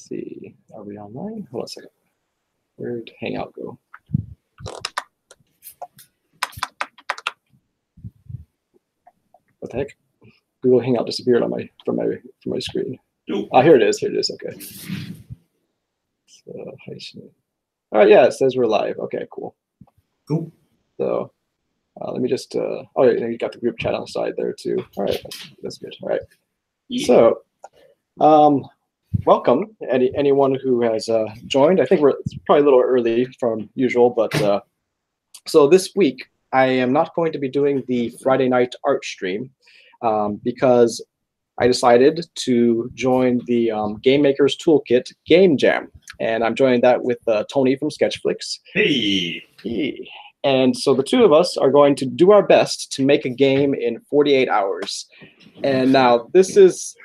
see. Are we online? Hold on a second. Where'd Hangout go? What the heck? Google Hangout disappeared on from my screen. Oh, here it is. Here it is. Okay. So, all right. Yeah, it says we're live. Okay, cool. Cool. So let me just. Oh, yeah, you got the group chat on the side there too. All right, that's good. All right. Yeah. So, welcome anyone who has joined. I think it's probably a little early from usual, but so this week I am not going to be doing the Friday night art stream because I decided to join the Game Maker's Toolkit Game Jam, and I'm joining that with Tony from SketchFlix. Hey. And so the two of us are going to do our best to make a game in 48 hours. And now this is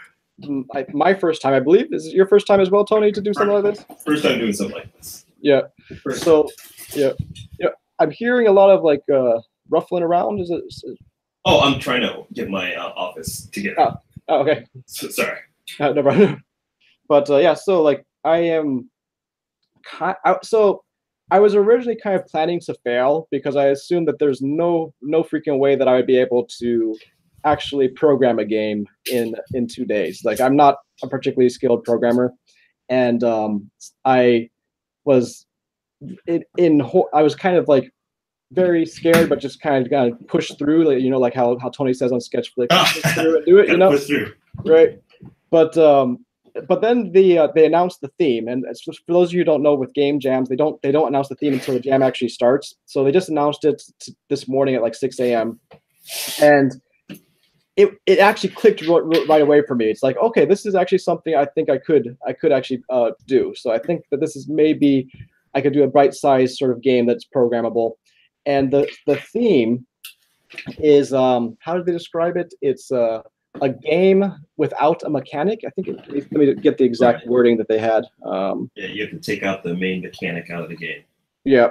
my first time, I believe. Is it your first time as well, Tony, to do something like this? First time doing something like this. Yeah. So, yeah, I'm hearing a lot of like ruffling around. Is it? Oh, I'm trying to get my office together. Oh, okay. So, sorry. No problem. But yeah, so like I am. So I was originally kind of planning to fail because I assumed that there's no freaking way that I would be able to actually program a game in 2 days. Like I'm not a particularly skilled programmer, and I was I was kind of like very scared, but just kind of push through, like, you know, like how Tony says on SketchFlix, push through and do it, you know, push through. Right? But then they announced the theme, and for those of you who don't know, with game jams, they don't announce the theme until the jam actually starts. So they just announced it this morning at like 6 a.m. and it actually clicked right away for me. It's like, okay, this is actually something I think I could actually do. So I think that this is maybe I could do a bite-sized sort of game that's programmable. And the theme is how did they describe it? It's a game without a mechanic. I think let me get the exact wording that they had. Yeah, you have to take out the main mechanic out of the game. Yeah,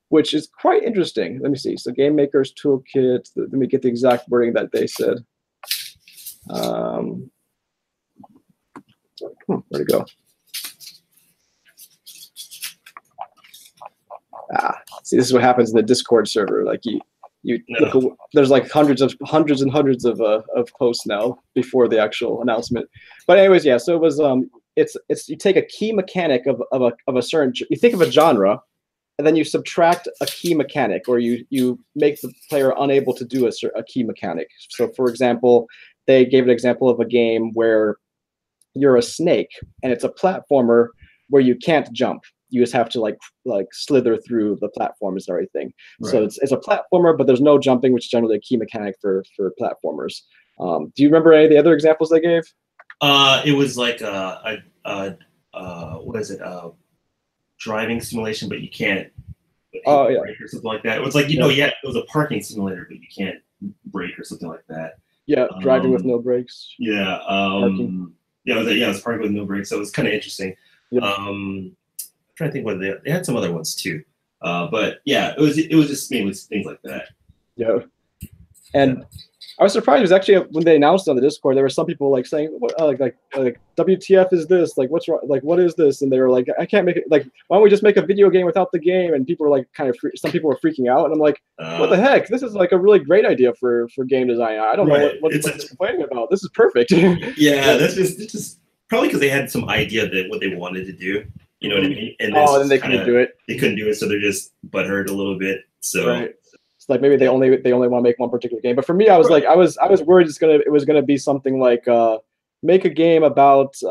which is quite interesting. Let me see. So Game Maker's Toolkit. Let me get the exact wording that they said. Where'd it go? See, this is what happens in the Discord server. Like there's like hundreds and hundreds of posts now before the actual announcement. But anyways, yeah. So it was it's you take a key mechanic of a certain, you think of a genre, and then you subtract a key mechanic, or you make the player unable to do a key mechanic. So for example, they gave an example of a game where you're a snake and it's a platformer where you can't jump. You just have to like slither through the platforms and everything. Right. So it's a platformer, but there's no jumping, which is generally a key mechanic for platformers. Do you remember any of the other examples they gave? It was like what is it? Driving simulation, but you can't brake or something like that. It was like, it was a parking simulator, but you can't brake or something like that. Yeah, driving with no brakes. Yeah, it was parking with no brakes. So it was kind of interesting. Yep. I'm trying to think what they had some other ones too, but yeah, it was just mainly things like that. Yeah, and I was surprised. It was actually when they announced it on the Discord, there were some people like saying, like WTF is this? Like, what's wrong? Like, what is this? And they were like, I can't make it. Like, why don't we just make a video game without the game? And people were like, some people were freaking out, and I'm like, what the heck? This is like a really great idea for game design. I don't know what they're complaining about. This is perfect. Yeah, that's just probably because they had some idea that what they wanted to do. You know what I mean? And then they couldn't do it. They couldn't do it, so they're just butthurt a little bit. So it's like maybe they only want to make one particular game. But for me, I was like, I was worried it was gonna be something like make a game about I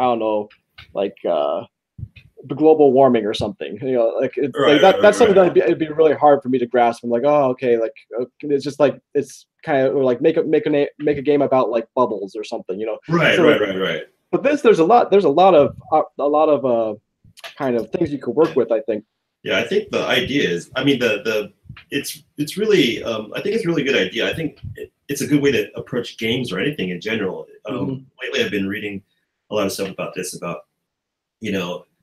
don't know, like global warming or something. You know, that's something that it'd be really hard for me to grasp. I'm like, oh, okay, like it's just like it's kind of like make a game about like bubbles or something. You know? Right. But there's a lot of kind of things you could work with, I think. Yeah, I think the idea is, I mean, it's really, I think it's a really good idea. I think it's a good way to approach games or anything in general. Lately, I've been reading a lot of stuff about this, about,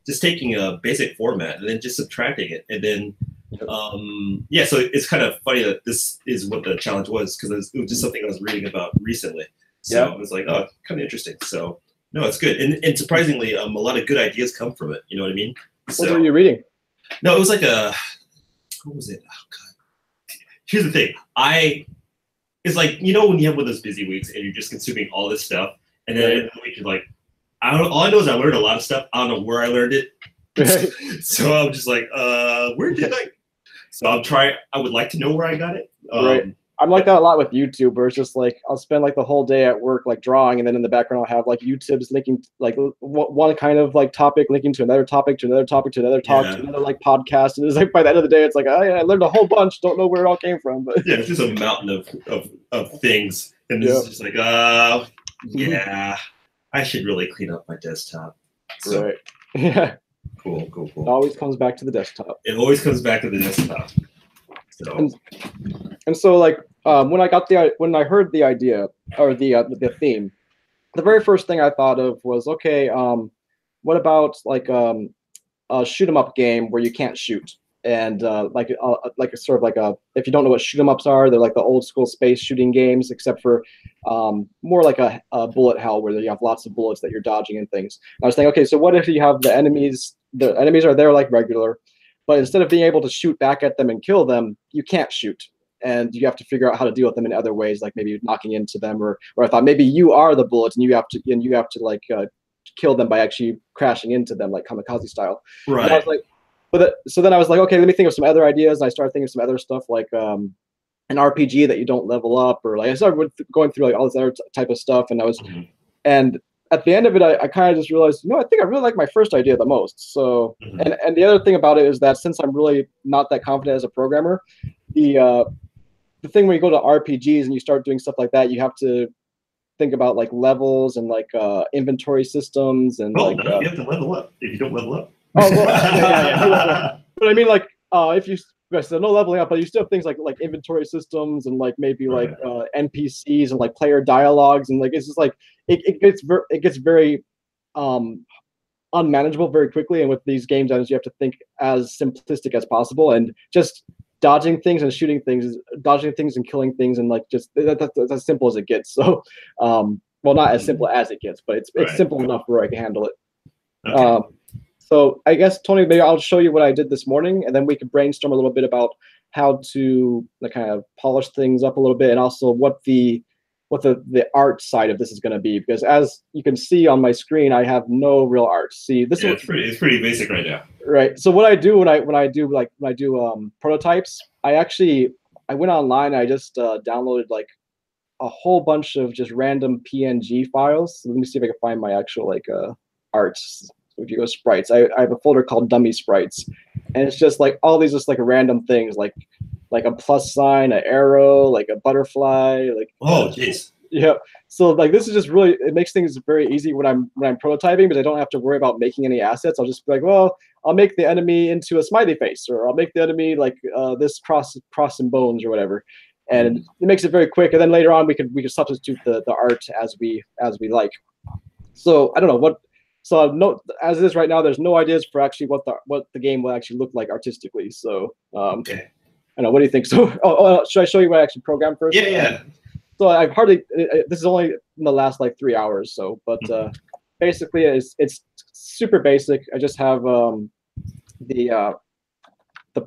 just taking a basic format and then just subtracting it. And then, so it's kind of funny that this is what the challenge was, because it was just something I was reading about recently. So it was like, oh, kind of interesting. So No, it's good, and surprisingly, a lot of good ideas come from it. You know what I mean? What are you reading? No, it was like what was it? Oh God. Here's the thing. It's like, you know, when you have one of those busy weeks and you're just consuming all this stuff, and then in the week you're like, all I know is I learned a lot of stuff. I don't know where I learned it. So I'm just like, where did I? So I would like to know where I got it. Right. I'm like that a lot with YouTube, where it's just like I'll spend like the whole day at work like drawing, and then in the background I'll have like YouTube's linking like one kind of like topic linking to another topic to another topic to another talk to another like podcast, and it's like by the end of the day it's like, oh yeah, I learned a whole bunch, don't know where it all came from. But yeah, it's just a mountain of things, and it's just like, yeah, I should really clean up my desktop. So, right. Yeah. Cool. It always comes back to the desktop. It always comes back to the desktop. So. And so like when I heard the idea or the theme, the very first thing I thought of was, okay, what about like a shoot 'em up game where you can't shoot, and like a sort of like a, if you don't know what shoot 'em ups are, they're like the old school space shooting games, except for more like a bullet hell where you have lots of bullets that you're dodging and things. And I was thinking, okay, so what if you have the enemies are there like regular, but instead of being able to shoot back at them and kill them, you can't shoot. And you have to figure out how to deal with them in other ways, like maybe knocking into them, or I thought maybe you are the bullets and you have to like kill them by actually crashing into them, like kamikaze style. Right. And I was like, so then I was like, okay, let me think of some other ideas. And I started thinking of some other stuff like an RPG that you don't level up, or like I started going through like all this other type of stuff, and and at the end of it, I kind of just realized, I think I really like my first idea the most. So, and the other thing about it is that since I'm really not that confident as a programmer, the thing when you go to RPGs and you start doing stuff like that, you have to think about like levels and like inventory systems and you have to level up. If you don't level up. Oh well, yeah. But I mean, like if you so no leveling up, but you still have things like inventory systems and like maybe like NPCs and like player dialogues, and like it's just like it gets very unmanageable very quickly. And with these game jams, you have to think as simplistic as possible, and just dodging things and shooting things, dodging things and killing things, and like just that's as simple as it gets. So, well, not as simple as it gets, but it's simple enough where I can handle it. Okay. So I guess, Tony, maybe I'll show you what I did this morning, and then we can brainstorm a little bit about how to kind of polish things up a little bit, and also what the art side of this is going to be. Because as you can see on my screen, I have no real art. See, this it's pretty basic right now. Right. So what I do when I do prototypes, I went online. I just downloaded like a whole bunch of just random PNG files. So let me see if I can find my actual like arts. So if you go sprites, I have a folder called dummy sprites, and it's just like all these just like random things, like a plus sign, an arrow, like a butterfly, like jeez. Yeah. So like this is just really, it makes things very easy when I'm prototyping, because I don't have to worry about making any assets. I'll just be like, well, I'll make the enemy into a smiley face, or I'll make the enemy like this cross and bones or whatever, and it makes it very quick. And then later on we could substitute the art as we like. So I don't know what. So no, as it is right now, there's no ideas for actually what the game will actually look like artistically. So okay. I don't know. What do you think? So should I show you what I actually programmed first? Yeah. So I've this is only in the last like 3 hours. So, but basically it's super basic. I just have the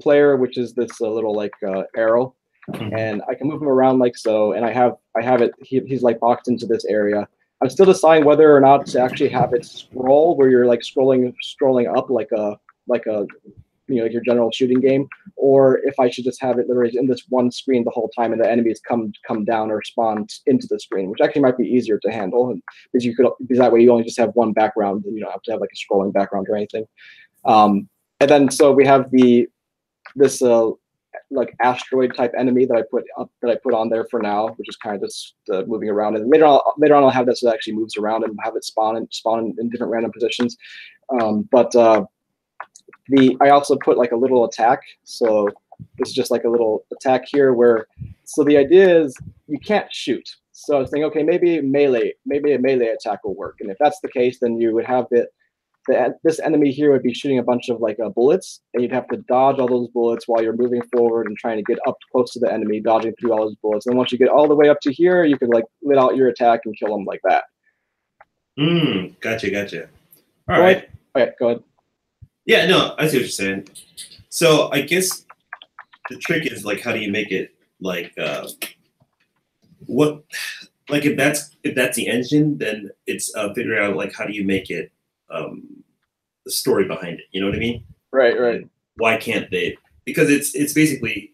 player, which is this little like arrow, and I can move him around like so. And I have it. He's like boxed into this area. I'm still deciding whether or not to actually have it scroll, where you're like scrolling up like a like your general shooting game, or if I should just have it literally in this one screen the whole time, and the enemies come down or spawn into the screen, which actually might be easier to handle, because that way you only just have one background, and you don't have to have like a scrolling background or anything. And then so we have this like asteroid type enemy that I put on there for now, which is kind of just moving around, and later on I'll have this that actually moves around and have it spawn in different random positions. I also put like a little attack. So it's just like a little attack here so the idea is you can't shoot. So I was thinking, okay, maybe a melee attack will work. And if that's the case, then you would have this enemy here would be shooting a bunch of like bullets, and you'd have to dodge all those bullets while you're moving forward and trying to get up close to the enemy, dodging through all those bullets. And once you get all the way up to here, you could like let out your attack and kill them like that. Gotcha, gotcha. All right. Okay, go ahead. Yeah, no, I see what you're saying. So I guess the trick is like, how do you make it like what like if that's the engine, then it's figuring out like how do you make it the story behind it. You know what I mean? Right, right. And why can't they? Because it's basically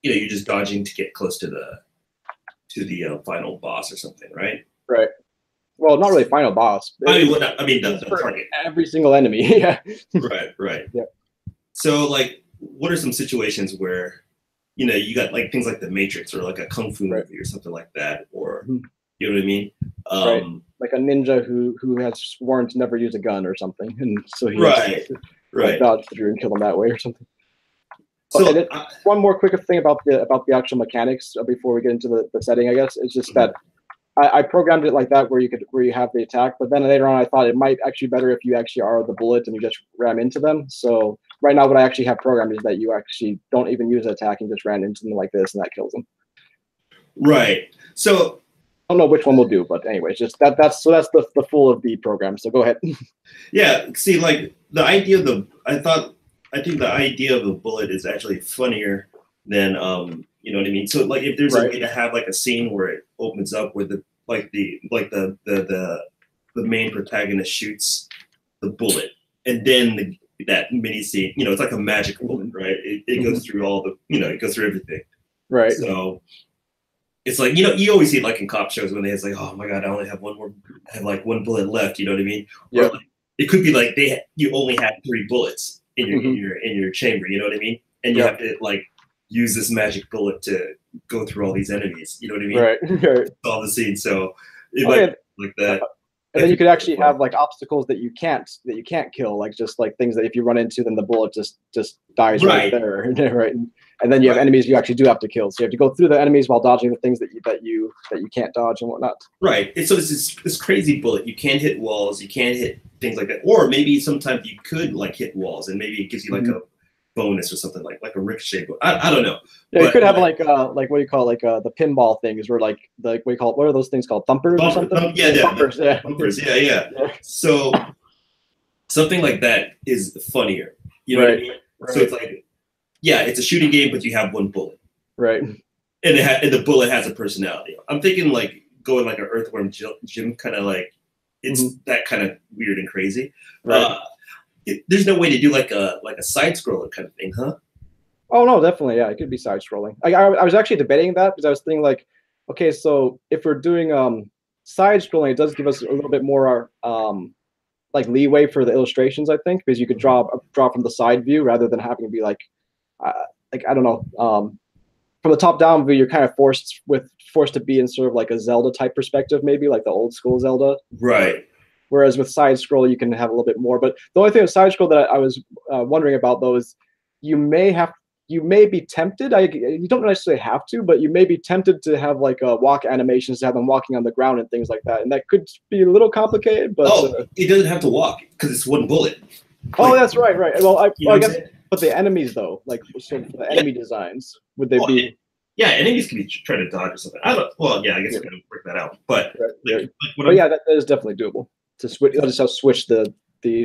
you're just dodging to get close to the final boss or something, right? Right. Well, not really final boss. I mean, I mean the target. Every single enemy. Yeah. Right, right. Yeah. So like, what are some situations where you got like things like The Matrix or like a kung fu movie or something like that, or you know what I mean? Right. Like a ninja who has sworn to never use a gun or something, and so he right, like, dodge through and kill them that way or something. So okay, one more quick thing about the actual mechanics before we get into the setting, I guess. It's just that I programmed it like that where you have the attack, but then later on I thought it might actually be better if you actually are the bullet and you just ram into them. So right now what I actually have programmed is that you actually don't even use the attack and just ran into them like this and that kills them. Right. So I don't know which one we'll do, but anyways, just that's the full of the program. So go ahead. Yeah, see, like the idea of I think the idea of the bullet is actually funnier than you know what I mean? So like if there's a way to have like a scene where it opens up where the main protagonist shoots the bullet and then that mini scene, it's like a magic bullet, right? It goes through all the it goes through everything. Right. So it's like, you always see it like in cop shows when it's like, oh my God, I only have one bullet left. You know what I mean? Yeah. Or like, it could be like you only had 3 bullets in your chamber. You know what I mean? And you have to like use this magic bullet to go through all these enemies. You know what I mean? Right. Solve the scene. So it like that. And then you could actually have like obstacles that you can't kill, like just like things that if you run into, then the bullet just dies right there, right? And then you have enemies you actually do have to kill, so you have to go through the enemies while dodging the things that you can't dodge and whatnot. Right. And so this crazy bullet. You can't hit walls. You can't hit things like that. Or maybe sometimes you could like hit walls, and maybe it gives you like a bonus or something like a ricochet. I don't know. Yeah, you could have like what do you call it, like the pinball things, where like what do you call it? What are those things called? Thumpers or something? Thumpers. Yeah. So something like that is funnier. You know what I mean? Right. So it's like, it's a shooting game, but you have 1 bullet. Right. And the bullet has a personality. I'm thinking like going like an Earthworm Jim kind of like it's that kind of weird and crazy. Right. There's no way to do like a side scroller kind of thing, huh? Oh no, definitely, yeah, it could be side scrolling. I was actually debating that because I was thinking like, okay, so if we're doing side scrolling, it does give us a little bit more like leeway for the illustrations, I think, because you could draw from the side view rather than having to be like I don't know, from the top down view, you're kind of forced to be in sort of like a Zelda type perspective, maybe like the old school Zelda. Right. Whereas with side scroll, you can have a little bit more. But the only thing with side scroll that I was wondering about though is you may be tempted. You don't necessarily have to, but you may be tempted to have like walk animations, to have them walking on the ground and things like that, and that could be a little complicated. But it doesn't have to walk because it's 1 bullet. Oh, that's right. Well, I guess. But the enemies though, like so for the enemy designs, would they be? Yeah, enemies can be trying to dodge or something. I don't. Well, yeah, I guess we're gonna work that out. But that is definitely doable. To switch, just switch the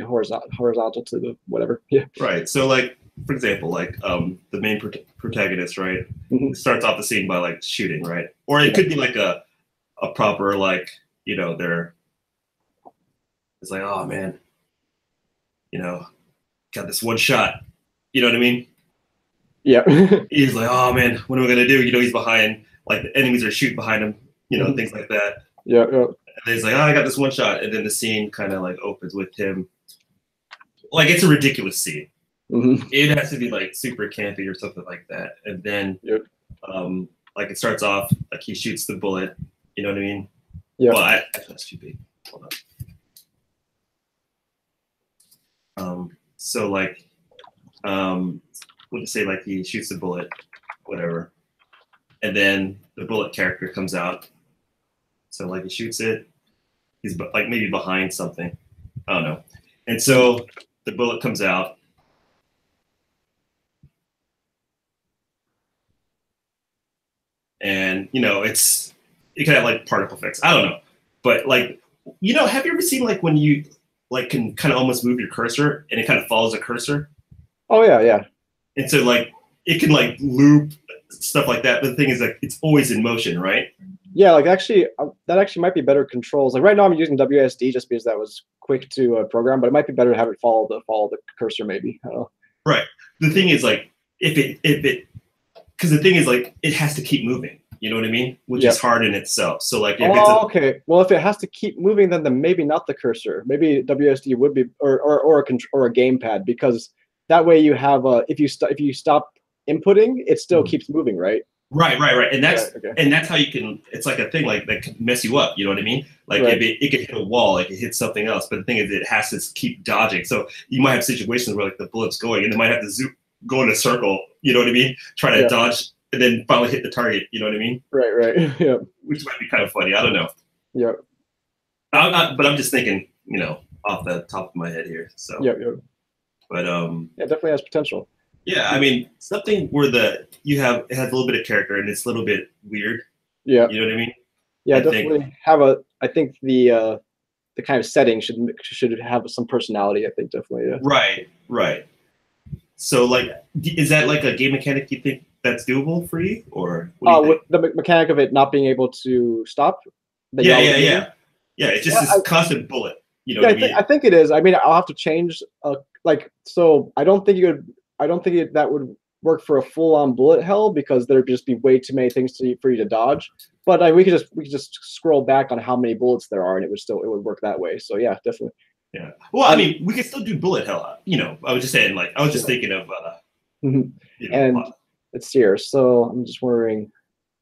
horizontal to the whatever. Yeah. Right. So like, for example, like the main protagonist, right, starts off the scene by like shooting, right, or it could be like a proper like they're it's like, oh man, got this 1 shot. You know what I mean? Yeah. He's like, oh man, what am I gonna do? He's behind, like the enemies are shooting behind him, things like that. Yeah. And he's like, oh, I got this 1 shot, and then the scene kind of like opens with him. Like it's a ridiculous scene. It has to be like super campy or something like that, and then like it starts off like he shoots the bullet. You know what I mean? Yeah. Well, that's too big. Hold on. So like. We'll just say like he shoots the bullet, whatever, and then the bullet character comes out. So like he shoots it, he's like maybe behind something, I don't know, and so the bullet comes out, and it can have like particle effects. I don't know, but like have you ever seen like when you like can kind of almost move your cursor and it kind of follows a cursor? Oh yeah, yeah. And so like it can like loop stuff like that. But the thing is like it's always in motion, right? Yeah, like actually, that actually might be better controls. Like right now, I'm using WASD just because that was quick to program, but it might be better to have it follow the cursor, maybe. I don't know. Right. The thing is like because the thing is like it has to keep moving. You know what I mean? Which is hard in itself. So like, if okay. Well, if it has to keep moving, then maybe not the cursor. Maybe WSD would be, or a gamepad, because that way you have if you stop inputting, it still keeps moving, right? Right. And that's how you can. It's like a thing like that can mess you up. You know what I mean? Like if it could hit a wall, like it hits something else. But the thing is, it has to keep dodging. So you might have situations where like the bullet's going, and they might have to go in a circle. You know what I mean? Try to dodge. And then finally hit the target. You know what I mean? Right. Yeah. Which might be kind of funny. I don't know. Yeah. But I'm just thinking, off the top of my head here. So. Yeah. But it definitely has potential. Yeah, I mean something where it has a little bit of character and it's a little bit weird. Yeah. You know what I mean? Yeah, definitely I think the kind of setting should have some personality. I think definitely. Yeah. Right. So like, is that like a game mechanic you think that's doable for you, or with the mechanic of it not being able to stop? Yeah. It's just this constant bullet. You know what I mean? I think it is. I mean, I'll have to change. So I don't think that would work for a full-on bullet hell, because there'd just be way too many things for you to dodge. But we could just scroll back on how many bullets there are, and it would work that way. So yeah, definitely. Yeah. Well, I mean, we could still do bullet hell. I was just saying, like, I was just thinking of. And it's here, so I'm just wondering.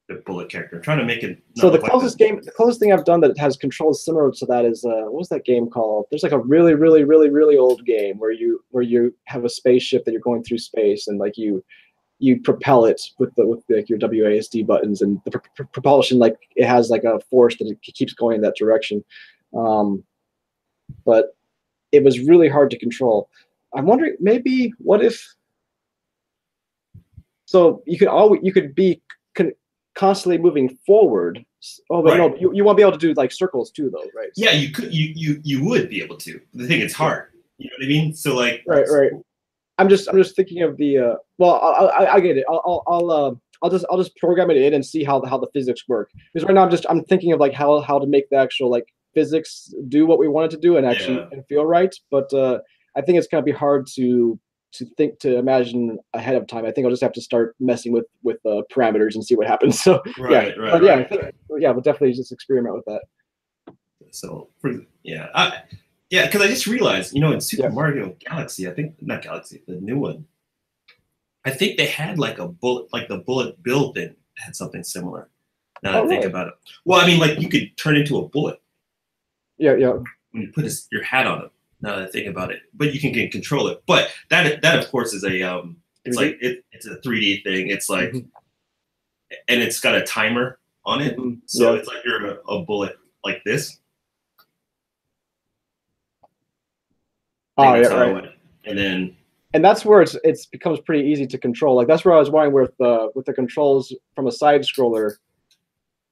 The bullet character. I'm trying to make it. So the closest thing I've done that has controls similar to that is what was that game called? There's like a really, really, really, really old game where you have a spaceship that you're going through space, and like you propel it with like your WASD buttons, and the propulsion, like it has like a force that it keeps going in that direction. But it was really hard to control. I'm wondering, maybe what if? So you could be constantly moving forward. Oh, but no, you won't be able to do like circles too, though, right? Yeah, you could. You would be able to. The thing is hard. You know what I mean? So like. Right. I'm just thinking of the. Well, I get it. I'll just program it in and see how the physics work. Because right now I'm thinking of like how to make the actual like physics do what we want it to do and actually and feel right. But I think it's gonna be hard to imagine ahead of time. I think I'll just have to start messing with parameters and see what happens. So right. We'll definitely just experiment with that. So because I just realized, in Super Mario Galaxy, I think not Galaxy, the new one, I think they had like a bullet, like the bullet bill thing had something similar. Now that I think about it, well, I mean, like you could turn into a bullet. Yeah. When you put your hat on it. Now that I think about it, but you can control it. But that of course is a it's like it's a 3D thing. It's like, and it's got a timer on it, so it's like you're a bullet like this. Oh yeah, right. And that's where it becomes pretty easy to control. Like that's where I was wondering with the controls from a side scroller,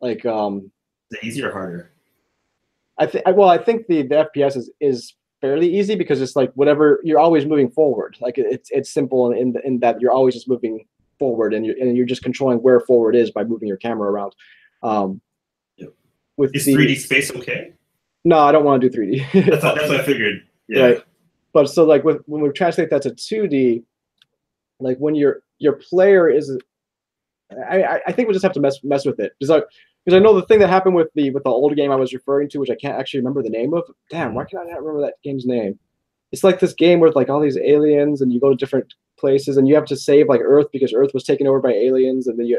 like is it easier or harder? I think the FPS is fairly easy, because it's like whatever, you're always moving forward. Like it's simple in that you're always just moving forward, and you're just controlling where forward is by moving your camera around. Is 3D space okay? No, I don't want to do 3D. That's what I figured. Yeah. Right. But so like when we translate that to 2D, like when your player is, I think we just have to mess with it, because I know the thing that happened with the old game I was referring to, which I can't actually remember the name of. Damn, why can I not remember that game's name? It's like this game with like all these aliens, and you go to different places, and you have to save like Earth because Earth was taken over by aliens, and then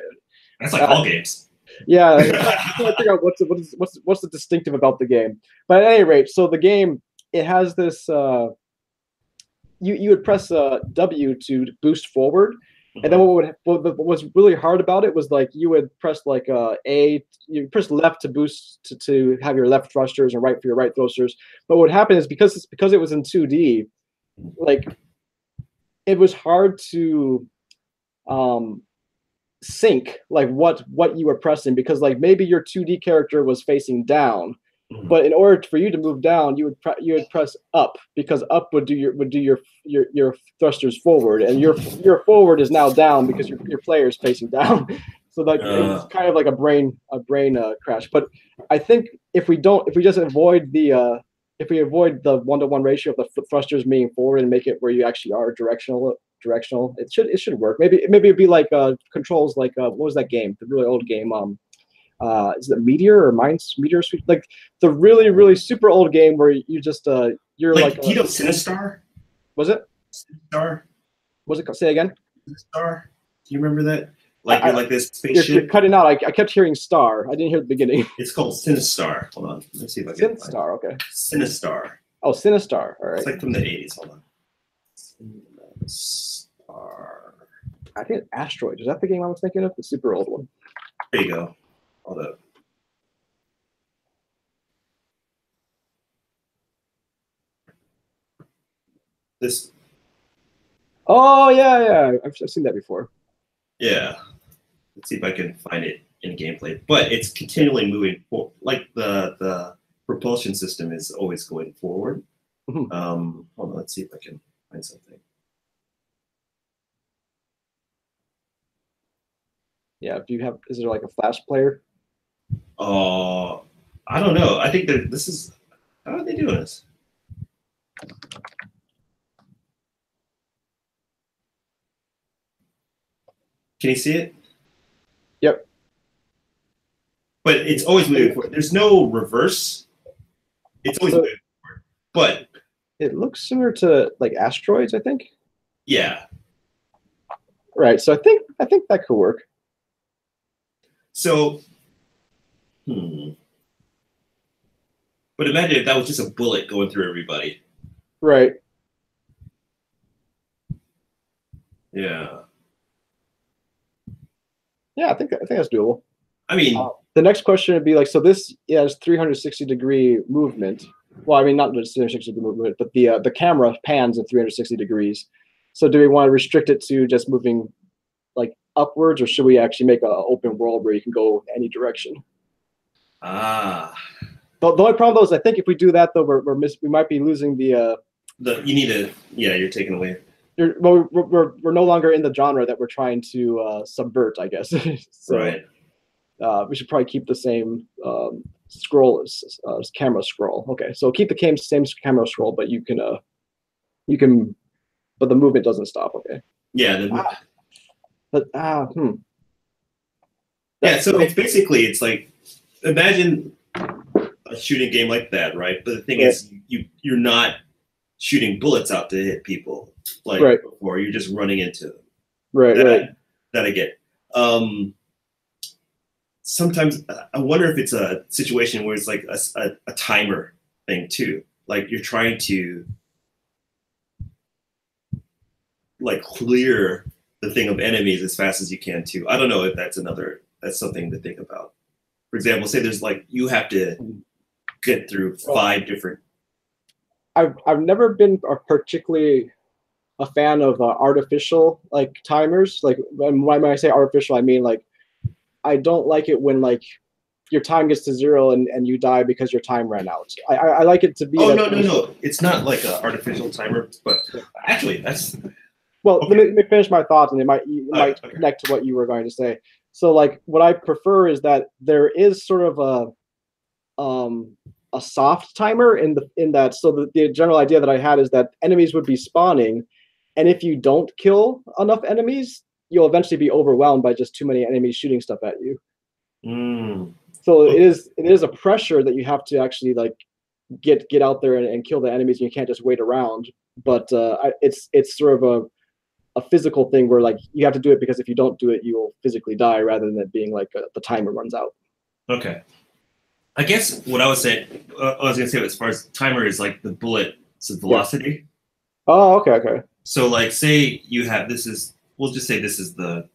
that's like all games. Yeah, I'm trying to figure out what's the distinctive about the game. But at any rate, so the game, it has this. You would press W to boost forward. And then what was really hard about it was like you would press like you press left to boost to have your left thrusters and right for your right thrusters. But what happened is because it was in 2D, like it was hard to sync like what you were pressing, because like maybe your 2D character was facing down But in order for you to move down, you would press up, because up would do your thrusters forward, and your forward is now down because your player is facing down. So like it's kind of like a brain crash. But I think if we just avoid the if we avoid the 1-to-1 ratio of the thrusters being forward and make it where you actually are directional, it should work. Maybe it'd be like controls like what was that game? The really old game. Is it Meteor or Meteor Sweep? Like the really super old game where you just you're like do you know Sinistar? Was it? Sinistar? Was it? Say again. Sinistar? Do you remember that? Like you're like this spaceship. You're cutting out. I kept hearing Star. I didn't hear the beginning. It's called Sinistar. Hold on. Let's see if I can. Sinistar. Okay. Sinistar. Oh, Sinistar. All right. It's like from the 80s. Hold on. Sinistar. I think Asteroid. Is that the game I was thinking of? The super old one. There you go. Hold up. This. Oh yeah. I've seen that before. Yeah. Let's see if I can find it in gameplay. But it's continually moving forward. Like the propulsion system is always going forward. Mm-hmm. Hold on. Let's see if I can find something. Yeah. Is there like a Flash player? I don't know. I think this is. How are they doing this? Can you see it? Yep. But it's always moving forward. There's no reverse. It's always moving forward. But it looks similar to like Asteroids, I think. Yeah. Right. So I think that could work. So, But imagine if that was just a bullet going through everybody. Right. Yeah. Yeah, I think that's doable. I mean, the next question would be like, so this has 360-degree movement. Well, I mean, not just 360-degree movement, but the camera pans at 360 degrees. So do we want to restrict it to just moving like upwards, or should we actually make an open world where you can go any direction? The only problem though is I think if we do that though, we might be losing the. You're taking away. We're no longer in the genre that we're trying to subvert, I guess. So, right. We should probably keep the same scroll camera scroll. Okay, so keep the same camera scroll, but you can, but the movement doesn't stop. Okay. Yeah. Yeah. So it's like, imagine a shooting game like that, right? But the thing is, you're not shooting bullets out to hit people like before. You're just running into them. Right. That I get. Sometimes I wonder if it's a situation where it's like a timer thing too. Like you're trying to like clear the thing of enemies as fast as you can too. I don't know if that's something to think about. For example, say there's like you have to get through 5 different. I've never been particularly a fan of artificial like timers. Like when I say artificial, I mean like I don't like it when like your time gets to 0 and you die because your time ran out. I like it to be. Oh no! It's not like an artificial timer, but actually that's. Well, okay. Let me finish my thoughts, and it might connect to what you were going to say. So, like, what I prefer is that there is sort of a soft timer in that. So the general idea that I had is that enemies would be spawning, and if you don't kill enough enemies, you'll eventually be overwhelmed by just too many enemies shooting stuff at you. So it is a pressure that you have to actually like get out there and kill the enemies. And you can't just wait around. But it's sort of a physical thing where like you have to do it because if you don't do it, you will physically die rather than it being like the timer runs out. Okay. I guess what I was going to say as far as timer is like the bullet's velocity. Yeah. Oh, okay. So like say you have we'll just say this is the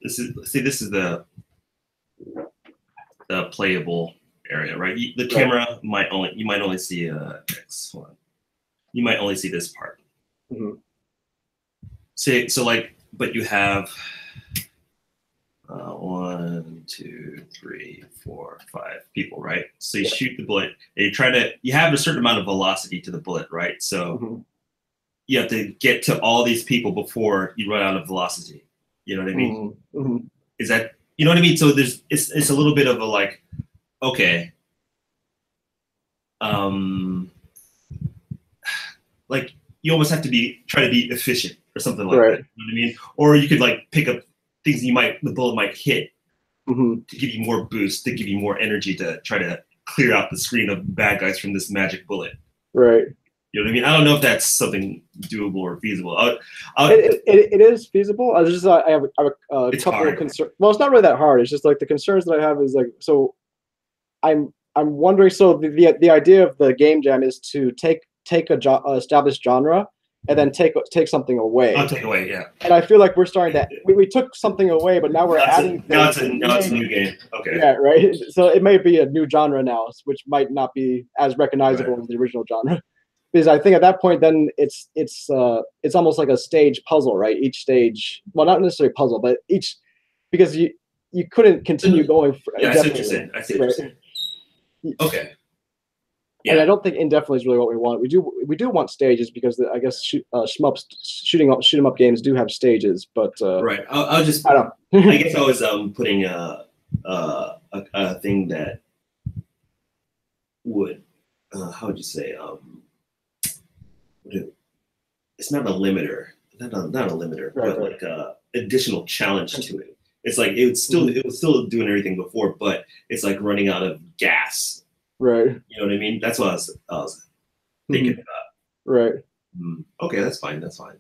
this is the playable area, right? The camera you might only see X. Hold on. You might only see this part. Mm-hmm. So like, but you have 1, 2, 3, 4, 5 people, right? So you shoot the bullet, and you have a certain amount of velocity to the bullet, right? So you have to get to all these people before you run out of velocity. You know what I mean? Is that, you know what I mean? So it's a little bit of a like, okay, like you almost have to try to be efficient or something like that. You know what I mean? Or you could like pick up things the bullet might hit to give you more boost, to give you more energy to try to clear out the screen of bad guys from this magic bullet. Right. You know what I mean? I don't know if that's something doable or feasible. It is feasible. I have a couple of concerns. Well, it's not really that hard. It's just like the concerns that I have is like, so I'm wondering. So the idea of the game jam is to take a established genre and then take something away. I'll take away, yeah. And I feel like we're starting to we took something away, but now we're adding. Now it's a new game. Okay. Yeah, right. So it may be a new genre now, which might not be as recognizable as the original genre. Because I think at that point, then it's almost like a stage puzzle, right? Each stage, well, not necessarily puzzle, but because you couldn't continue going. Yeah, I see what you're saying. I see what you're saying. Okay. Yeah. And I don't think indefinitely is really what we want. We do want stages because I guess shoot 'em up games do have stages, but right. I guess I was putting a thing that would how would you say it's not a limiter, not a limiter, but like a additional challenge to it. It's like it was still doing everything before, but it's like running out of gas. Right. You know what I mean? That's what I was thinking about. Right. Okay, that's fine. That's fine.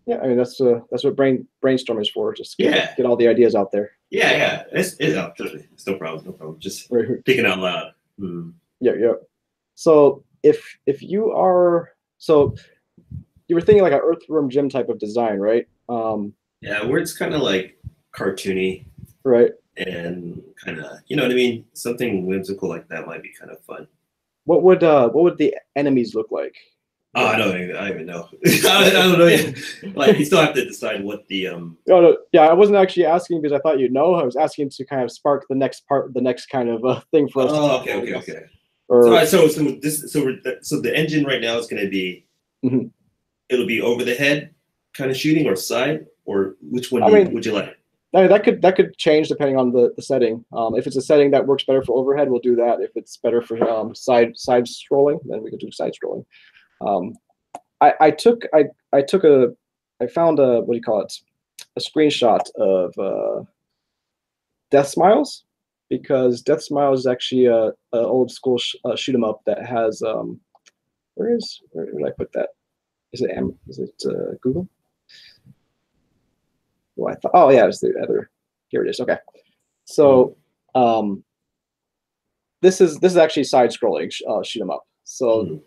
Yeah, I mean that's what BrainStorm is for. Just get all the ideas out there. Yeah. It's no problem. No problem. Just thinking out loud. Yeah. So if you were thinking like an Earthworm Jim type of design, right? Yeah, where it's kind of like cartoony. Right. And kind of, you know what I mean? Something whimsical like that might be kind of fun. What would the enemies look like? Oh, I don't even know. I don't know yet. Like you still have to decide what the No, yeah, I wasn't actually asking because I thought you'd know. I was asking to kind of spark the next kind of thing for us. Oh, okay. So the engine right now is going to be it'll be over the head kind of shooting or side, or which one would you like? I mean, that could change depending on the setting. If it's a setting that works better for overhead, we'll do that. If it's better for side scrolling, then we can do side scrolling. I found a what do you call it? A screenshot of Death Smiles, because Death Smiles is actually a old school shoot 'em up that has where did I put that? Is it Google? Oh yeah, it's the other. Here it is. Okay, so this is actually side scrolling shoot 'em up. So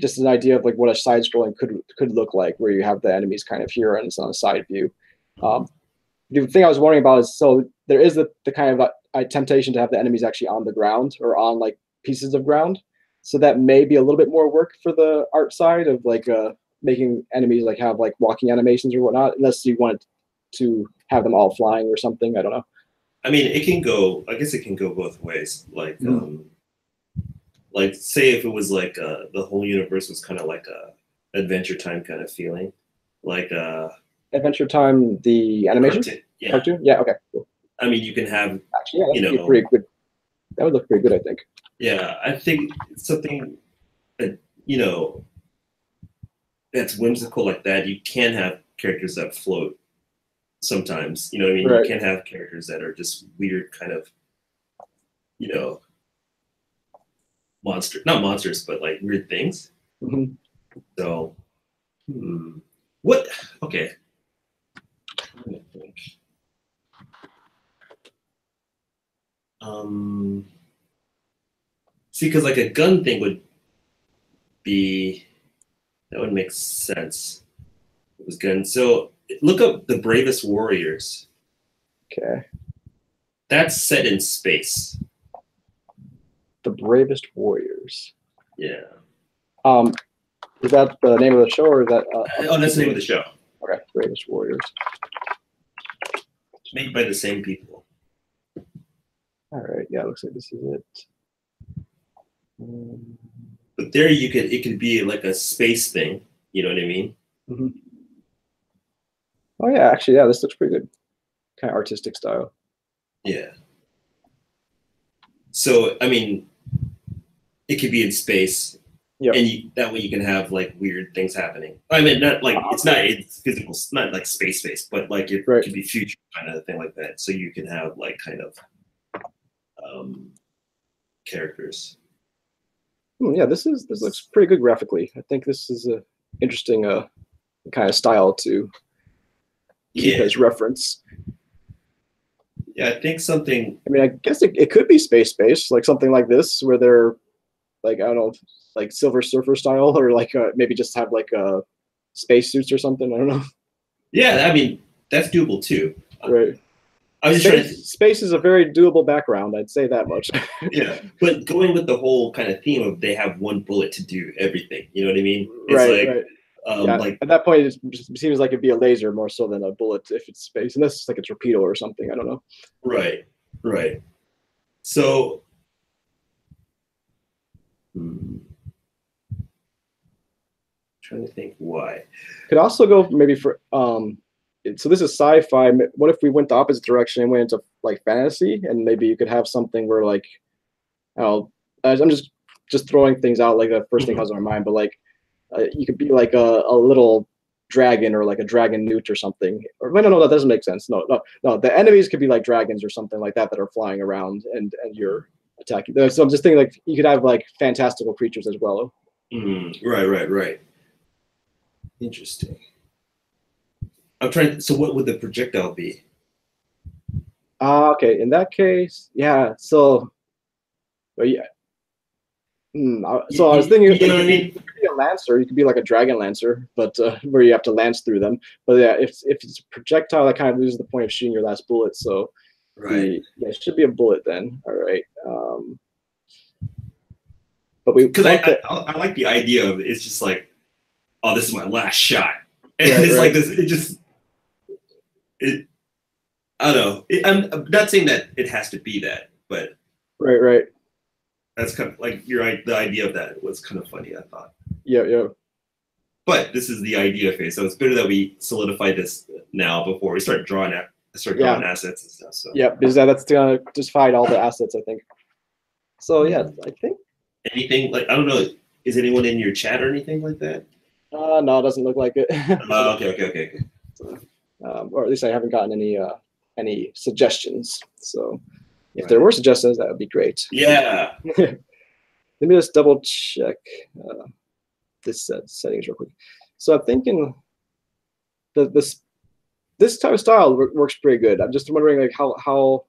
just an idea of like what a side scrolling could look like, where you have the enemies kind of here and it's on a side view. The thing I was wondering about is, so there is the kind of temptation to have the enemies actually on the ground or on like pieces of ground. So that may be a little bit more work for the art side of like making enemies like have like walking animations or whatnot, unless you want to have them all flying or something. I don't know. I mean, I guess it can go both ways. Like, like say if it was like the whole universe was kind of like a Adventure Time kind of feeling, like Adventure Time, the animation cartoon. Yeah. Okay. Cool. I mean, you can have actually, yeah, pretty good. That would look pretty good, I think. Yeah, I think something that that's whimsical like that. You can have characters that float sometimes. You know what I mean? Right. You can have characters that are just weird, kind of, not monsters, but like weird things. So, what? Okay. I'm gonna think. See, because like a gun thing would make sense. It was gun. So look up The Bravest Warriors. Okay. That's set in space. The Bravest Warriors. Yeah. Is that the name of the show, or is that? Oh, that's the name of the show. Okay, Bravest Warriors. made by the same people. All right, yeah, looks like this is it. But there it could be like a space thing. You know what I mean? Mm-hmm. Oh yeah, actually, yeah, this looks pretty good. Kind of artistic style. Yeah. So I mean, it could be in space, and that way you can have like weird things happening. I mean, not like it's physical, it's not like space, but like it could be future kind of thing like that. So you can have like kind of characters. Yeah, this looks pretty good graphically. I think this is a interesting kind of style to keep as reference. Yeah, I think something. I mean, I guess it could be space, like something like this, where they're like, I don't know, like Silver Surfer style, or like maybe just have like space suits or something. I don't know. Yeah, I mean that's doable too. Right. I was just trying to. Space is a very doable background. I'd say that much. Yeah, but going with the whole kind of theme of they have one bullet to do everything. You know what I mean? It's right. Yeah, like at that point, it just seems like it'd be a laser more so than a bullet if it's space, unless it's like a torpedo or something. I don't know. Right. So, trying to think why. Could also go maybe for so this is sci-fi. What if we went the opposite direction and went into like fantasy, and maybe you could have something where like, I'm just throwing things out like the first thing comes to my mind, but like. You could be like a little dragon or like a dragon newt or something. Or no, that doesn't make sense. No. The enemies could be like dragons or something like that are flying around and you're attacking. So I'm just thinking like you could have like fantastical creatures as well. Right. Interesting. I'm trying. So what would the projectile be? Okay. In that case, yeah. So, but yeah. So I was thinking, you know what I mean? You could be a lancer. You could be like a dragon lancer, but where you have to lance through them. But yeah, if it's a projectile, that kind of loses the point of shooting your last bullet. So, it should be a bullet then. All right. But because I like the idea of it's just like, oh, this is my last shot, and it's like this. I don't know. I'm not saying that it has to be that, but right. That's kind of like the idea of that was kind of funny, I thought. Yeah. But this is the idea phase, so it's better that we solidify this now before we start drawing assets and stuff. So yeah, because that's gonna just find all the assets, I think. So yeah, I think anything like I don't know. Is anyone in your chat or anything like that? No, it doesn't look like it. Okay. So, or at least I haven't gotten any suggestions. So. If there were suggestions, that would be great. Yeah. Let me just double check this settings real quick. So I'm thinking this type of style works pretty good. I'm just wondering like how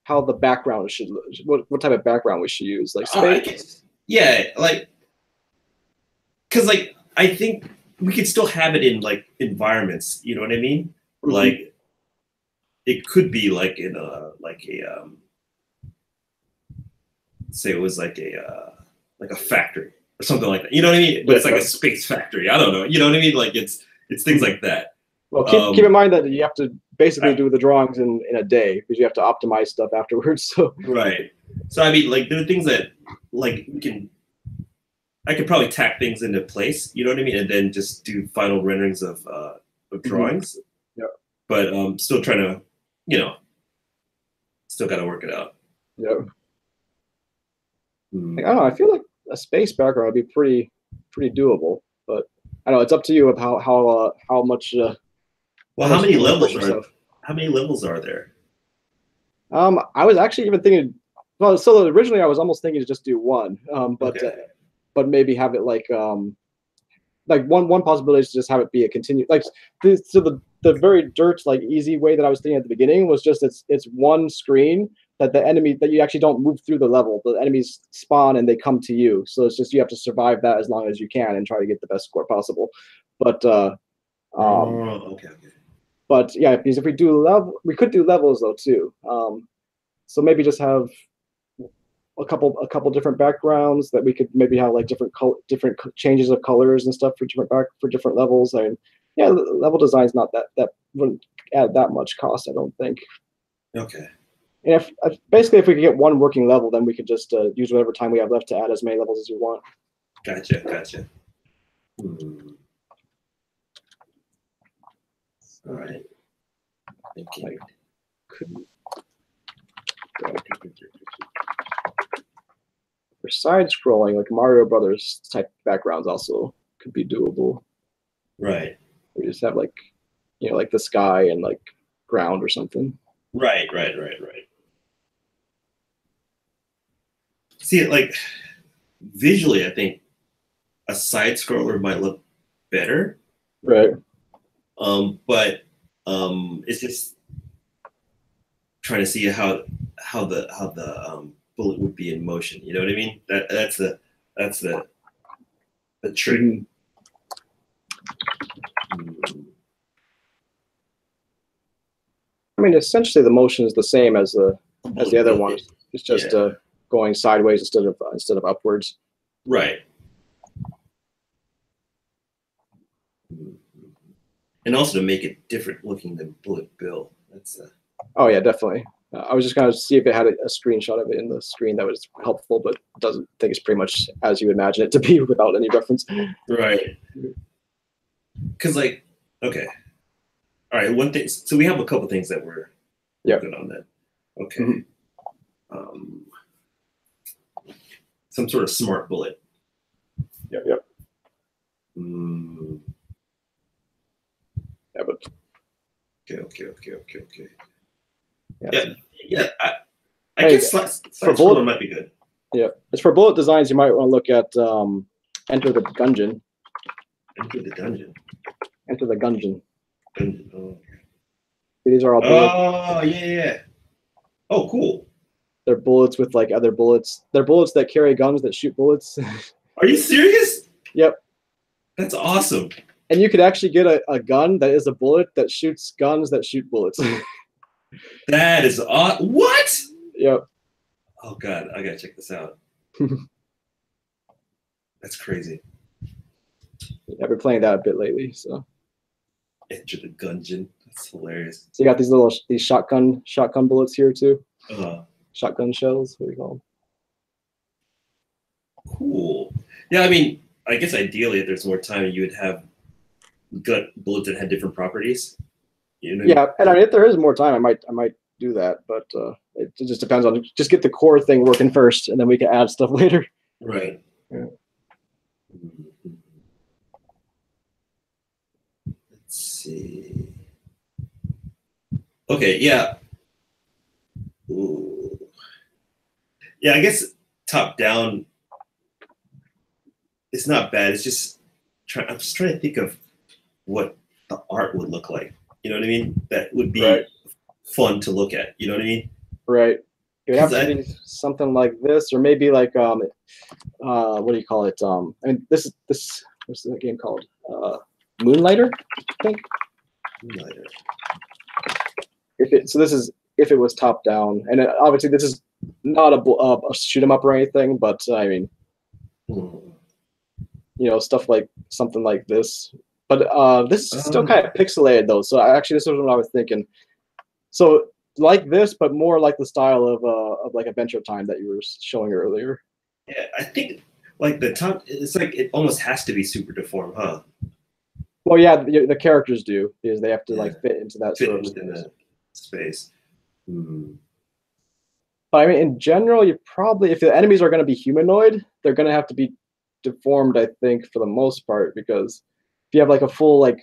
the background should what type of background we should use, like space. Like because like I think we could still have it in like environments. You know what I mean? Mm-hmm. Like. It could be like in a say it was like a factory or something like that. You know what I mean? But it's like a space factory. I don't know. You know what I mean? Like it's things like that. Well, keep in mind that you have to basically do the drawings in a day because you have to optimize stuff afterwards. So right. So I mean, like there are things that like I could probably tack things into place. You know what I mean? And then just do final renderings of drawings. Mm-hmm. Yeah. But still trying to. Still got to work it out. Yeah. Like, I don't know. I feel like a space background would be pretty doable, but I don't know. It's up to you of how much. Well, how many levels are there? I was actually even thinking. Well, so originally I was almost thinking to just do one, but maybe have it like one possibility is to just have it be a continue the very dirt like easy way that I was thinking at the beginning was just it's one screen that the enemy that you actually don't move through the level. The enemies spawn and they come to you. So it's just you have to survive that as long as you can and try to get the best score possible. But okay. But yeah, because if we could do levels though too. So maybe just have a couple different backgrounds that we could maybe have like different changes of colors and stuff for different levels. And Yeah, level design's not that wouldn't add that much cost, I don't think. Okay. And if basically if we could get one working level, then we could just use whatever time we have left to add as many levels as we want. Gotcha. All right. Okay. For side scrolling, like Mario Brothers type backgrounds also could be doable. Right. We just have like, like the sky and like ground or something. Right. See, like visually, I think a side scroller might look better. Right. But it's just trying to see how the bullet would be in motion. You know what I mean? That's the trick. I mean, essentially the motion is the same as the other one. It's just going sideways instead of upwards. Right. And also to make it different looking than Bullet Bill. That's Oh yeah, definitely. I was just gonna see if it had a screenshot of it in the screen that was helpful, but doesn't think it's pretty much as you imagine it to be without any reference. Right. Because like, okay. All right, one thing. So we have a couple things that we're good on that. Okay. Some sort of smart bullet. Yep. Yeah, but Okay. Yeah. I guess for bullet might be good. Yeah, as for bullet designs, you might want to look at Enter the Gungeon. Enter the Gungeon. Enter the Gungeon. Oh, okay. These are all bullets. Oh yeah. Oh, cool. They're bullets with like other bullets. They're bullets that carry guns that shoot bullets. Are you serious? Yep. That's awesome. And you could actually get a gun that is a bullet that shoots guns that shoot bullets. That is what? Yep. Oh god, I gotta check this out. That's crazy. I've been playing that a bit lately, so. Enter the Gungeon. That's hilarious. So you got these shotgun bullets here too. Shotgun shells. What do you call them? Cool. Yeah, I mean, I guess ideally, if there's more time, you would have bullets that had different properties. You know what I mean? And I mean, if there is more time, I might do that, but it just depends on just get the core thing working first, and then we can add stuff later. Right. Yeah. Let's see. Okay. Yeah. Ooh. Yeah, I guess top down. It's not bad. It's just I'm just trying to think of what the art would look like. You know what I mean? That would be fun to look at. You know what I mean? Right. It would have to be something like this, or maybe like what do you call it? I mean, this what's the game called? Moonlighter, I think. Moonlighter. If it was top down, and obviously this is not a shoot 'em up or anything, but I mean, stuff like something like this. But this is still kind of pixelated though. So this is what I was thinking. So like this, but more like the style of like Adventure Time that you were showing earlier. Yeah, I think like the top. It's like it almost has to be super deformed, huh? Well, yeah, the characters do because they have to like fit into that sort of within the space. But I mean, in general, you probably, if the enemies are going to be humanoid, they're going to have to be deformed, I think, for the most part, because if you have like a full like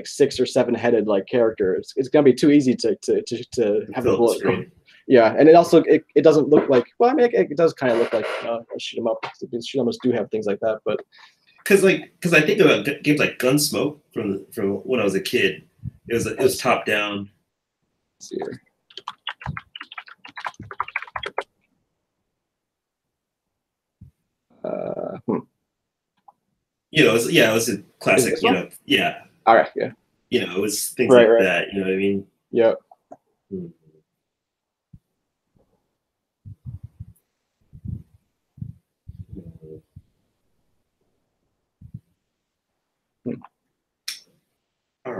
6 or 7 headed like character, it's going to be too easy to have a bullet. Yeah, and it also it doesn't look like, well, I mean, it does kind of look like a shoot 'em up. Shoot 'em ups do have things like that, but because I think about games like Gunsmoke from when I was a kid. It was top down. Let's see here. It was a classic. Yeah. All right, yeah. It was things like that. You know what I mean? Yeah.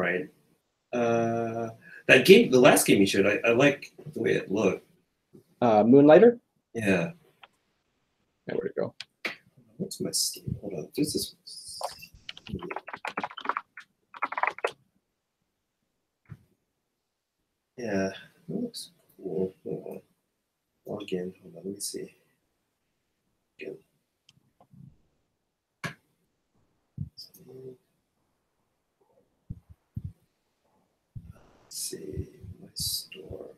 right. That game, the last game you showed, I like the way it looked. Moonlighter? Yeah. Yeah, where'd it go? What's my Steam? Hold on. This is. Yeah, it looks cool. Hold on. Log in. Hold on. Let me see. Again. Let's see my store.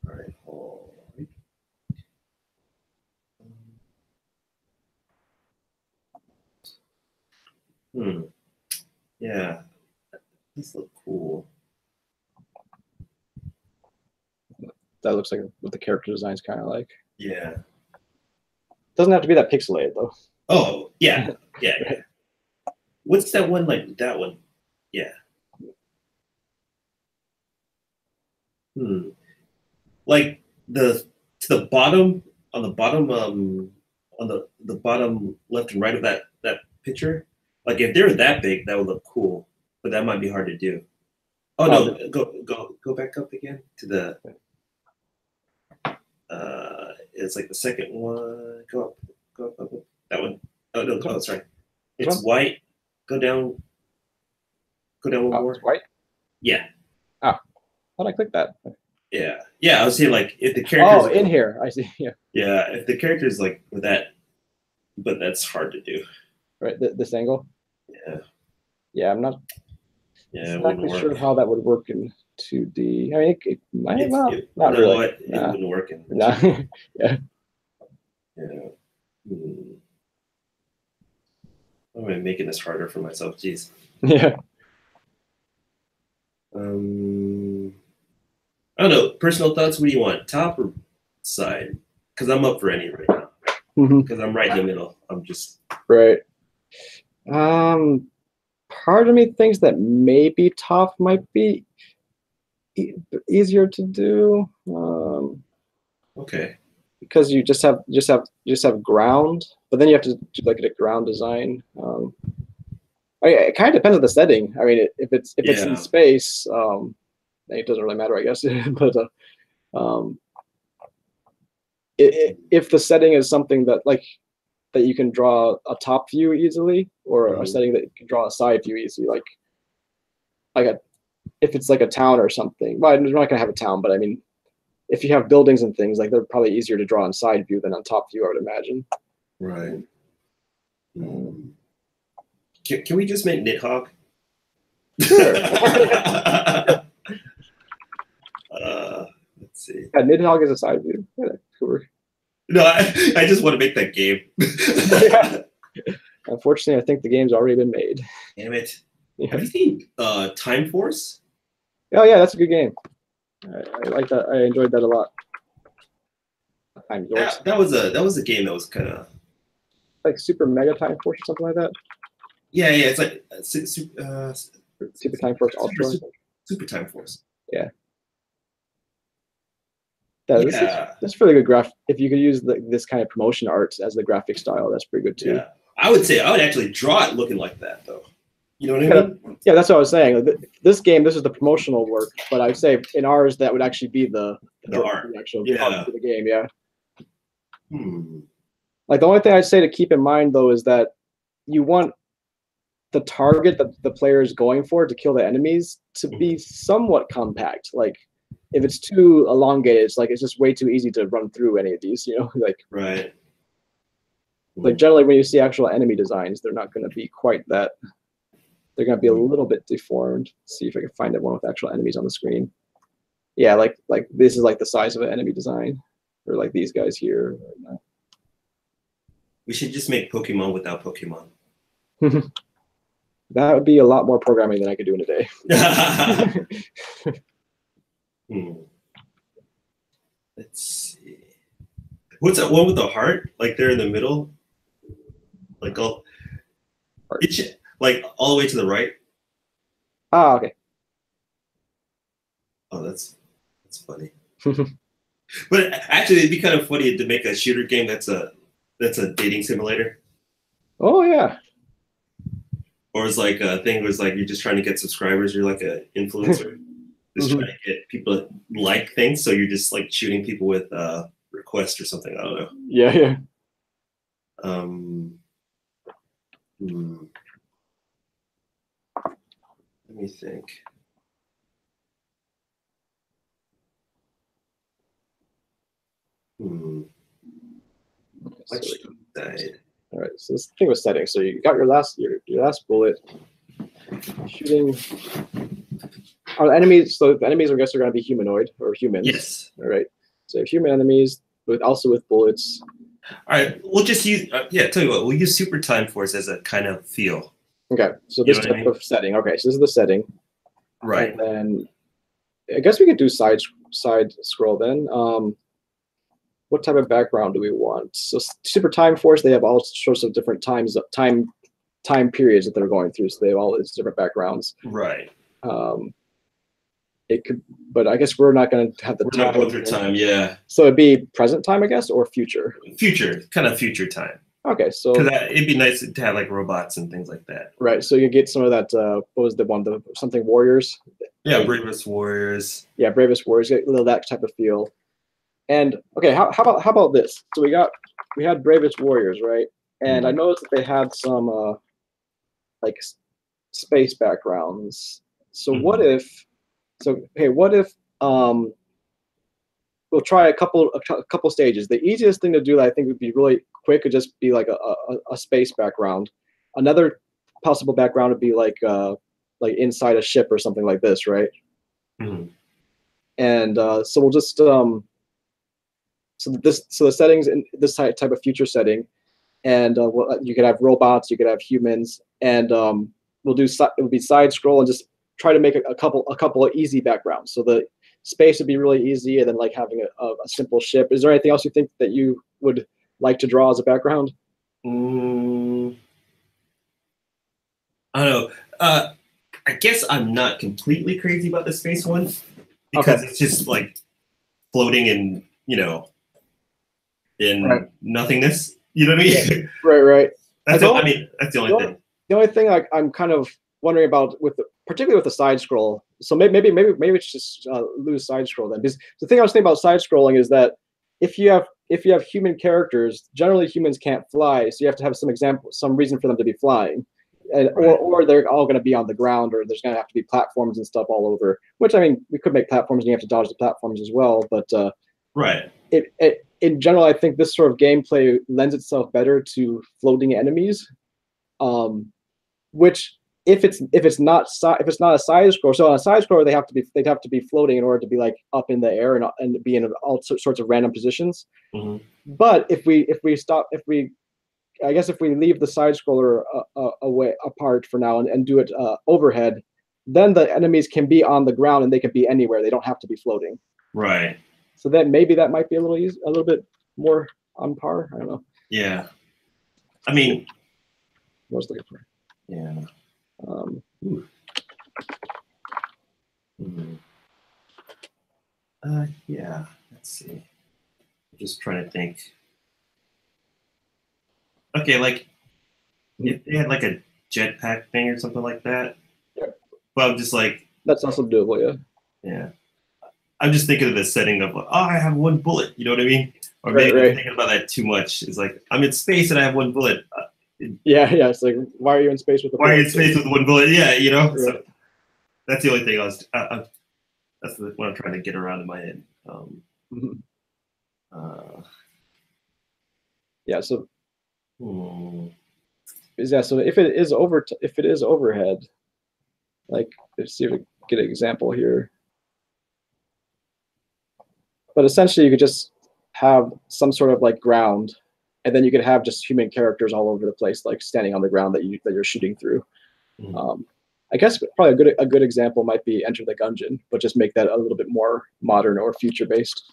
All right, hold. Yeah, these look cool. That looks like what the character design's kind of like. Yeah. Doesn't have to be that pixelated though. Oh yeah, yeah. Yeah. What's that one like? That one? Yeah. Like to the bottom on the bottom on the bottom left and right of that picture. Like if they were that big, that would look cool, but that might be hard to do. Oh no, go back up again to the. It's like the second one. Go up. That one. Oh no, oh sorry. It's white. Go down one more. It's white? Yeah. Ah, how'd I click that? Yeah. Yeah, I was saying like if the characters. Oh, in here. I see. Yeah. Yeah, if the characters like with that, but that's hard to do. Right, this angle? Yeah. Yeah, I'm not exactly sure how that would work in 2D. I mean, it might not really. It wouldn't work in. No. Yeah. Yeah. Why am I making this harder for myself? Jeez. Yeah. I don't know. Personal thoughts. What do you want? Top or side? Because I'm up for any right now. Because I'm right in the middle. I'm just right. Part of me thinks that maybe top might be easier to do. Okay. Because you just have ground, but then you have to do like a ground design. It kind of depends on the setting. I mean, if it's in space, it doesn't really matter, I guess. But if the setting is something that that you can draw a top view easily, or a setting that you can draw a side view easily, if it's like a town or something. Well, you're not gonna have a town, but I mean, if you have buildings and things, like they're probably easier to draw on side view than on top view, I would imagine. Right. Can we just make Nidhogg? Sure. Let's see. Yeah, Nidhogg is a side view. Yeah, cool. No, I just want to make that game. Unfortunately, I think the game's already been made. Damn it. Yeah. Have you seen Time Force? Oh yeah, that's a good game. I like that. I enjoyed that a lot. That was a game that was kind of like Super Mega Time Force or something like that. Yeah, it's like Super Time Force Ultra. Super Time Force. Yeah. That's really good graph. If you could use this kind of promotion art as the graphic style, that's pretty good too. Yeah, I would actually draw it looking like that though. You know what I mean? Yeah, that's what I was saying. This is the promotional work, but I'd say in ours that would actually be the art, the actual art for the game. Yeah. Like the only thing I'd say to keep in mind though is that you want the target that the player is going for to kill the enemies to be somewhat compact. Like if it's too elongated, it's just way too easy to run through any of these. You know, right. Like generally when you see actual enemy designs, they're not going to be quite that. They're going to be a little bit deformed. Let's see if I can find one with actual enemies on the screen. Yeah, like this is like the size of an enemy design, or like these guys here. We should just make Pokemon without Pokemon. That would be a lot more programming than I could do in a day. Let's see. What's that one with the heart? Like they're in the middle? Like like all the way to the right? Ah, okay. Oh, that's funny. But actually, it'd be kind of funny to make a shooter game that's a dating simulator. Oh yeah. or it's like a thing was like you're just trying to get subscribers. You're like an influencer, just trying to get people to like things. So you're just like shooting people with requests or something. I don't know. Yeah, yeah. Let me think. All right, so this thing with settings. So you got your last bullet. Shooting. Are enemies? So the enemies, I guess, are going to be humanoid or humans. Yes. All right. So human enemies, but also with bullets. All right, we'll just use. Tell you what, we'll use Super Time Force as a kind of feel. Okay, so this type of setting. Okay, so this is the setting. Right. And then I guess we could do side scroll then. What type of background do we want? So Super Time Force, they have all sorts of different time periods that they're going through. So they have all these different backgrounds. Right. It could, but I guess we're not going to have the time. Not going through time, yeah. So it'd be present time, I guess, or future. Future, kind of future time. Okay, so because it'd be nice to have like robots and things like that. Right. So you get some of that. What was the one? The something warriors. Yeah, Bravest Warriors. Yeah, Bravest Warriors. Get a little that type of feel. And okay, how about this? So we had Bravest Warriors, right? And I noticed that they had some like space backgrounds. So what if? So hey, what if we'll try a couple stages. The easiest thing to do that I think would be really quick would just be like a space background. Another possible background would be like inside a ship or something like this, right? And so we'll just so the settings in this type of future setting, and you could have robots, you could have humans, and we'll do it would be side scroll and just try to make a couple of easy backgrounds. So the space would be really easy, and then like having a simple ship. Is there anything else you think that you would like to draw as a background? I don't know. I guess I'm not completely crazy about the space one because it's just like floating in, in nothingness. You know what I mean? Right. That's the only thing. The only thing I'm kind of wondering about particularly with the side scroll. So maybe it's just lose side scroll then. Because the thing I was thinking about side scrolling is that if you have human characters, generally humans can't fly, so you have to have some reason for them to be flying, or they're all going to be on the ground, or there's going to have to be platforms and stuff all over. Which I mean, we could make platforms and you have to dodge the platforms as well, but in general, I think this sort of gameplay lends itself better to floating enemies, which. If it's not a side scroll, so on a side scroll they'd have to be floating in order to be like up in the air and be in all sorts of random positions. But if we leave the side scroller away apart for now and do it overhead, then the enemies can be on the ground and they can be anywhere. They don't have to be floating. Right. So that maybe that might be a little bit more on par. I don't know. Yeah. I mean, what was looking for? Yeah. Yeah, let's see. I'm just trying to think. Okay, like if they had like a jetpack thing or something like that. Yeah. Well, I'm just like that's also doable, yeah. Yeah. I'm just thinking of the setting of I have one bullet, you know what I mean? Or maybe I'm thinking about that too much. It's like I'm in space and I have one bullet. Yeah. It's like, why are you in space with a bullet? Why are you in space with one bullet? Yeah, Right. So that's the only thing that's what I'm trying to get around in my head. Yeah. So. So if it is overhead, like let's see if we get an example here. But essentially, you could just have some sort of like ground. And then you could have just human characters all over the place, like standing on the ground that you're shooting through. I guess probably a good example might be Enter the Gungeon, but just make that a little bit more modern or future based.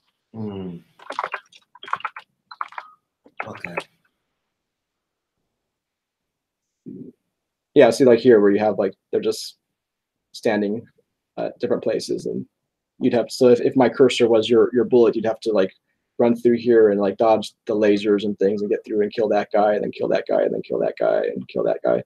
Okay. Yeah, see, like here where you have like they're just standing at different places, and you'd have so if my cursor was your bullet, you'd have to like run through here and like dodge the lasers and things and get through and kill that guy and then kill that guy and then kill that guy and kill that guy.